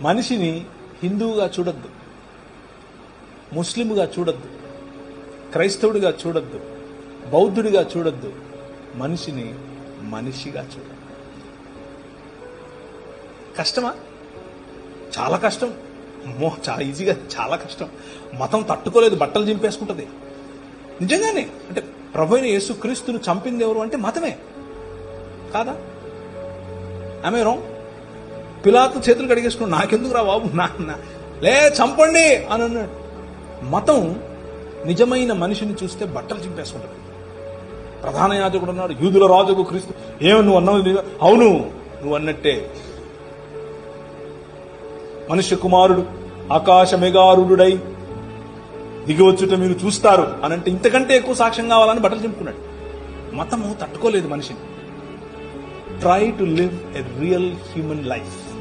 మనిషిని హిందువుగా చూడొద్దు, ముస్లింగా చూడొద్దు, క్రైస్తవుడిగా చూడొద్దు, బౌద్ధుడిగా చూడొద్దు. మనిషిని మనిషిగా చూడొద్దు. కష్టమా? చాలా కష్టం. అమ్మో, చాలా ఈజీగా, చాలా కష్టం. మతం తట్టుకోలేదు, బట్టలు చింపేసుకుంటుంది. నిజంగానే. అంటే ప్రభు అయిన యేసుక్రీస్తును చంపింది ఎవరు అంటే మతమే కాదా? ఆమె రాంగ్? పిలాతు చేతులు కడిగేసుకున్నాడు, నాకెందుకు రా బాబు, లే చంపండి అని అన్నాడు. మతం నిజమైన మనిషిని చూస్తే బట్టలు చింపేసుకుంటుంది. ప్రధాన యాజకుడు అన్నాడు, యూదుల రాజుకు క్రీస్తు. ఏమని నువ్వు అన్నావు? అవును, నువ్వు అన్నట్టే. మనుష్య కుమారుడు ఆకాశ మేఘారుడై దిగివచ్చుట మీరు చూస్తారు అనంటే ఇంతకంటే ఎక్కువ సాక్ష్యం కావాలని బట్టలు చింపుకున్నాడు. మతము తట్టుకోలేదు మనిషిని. Try to live a real human life.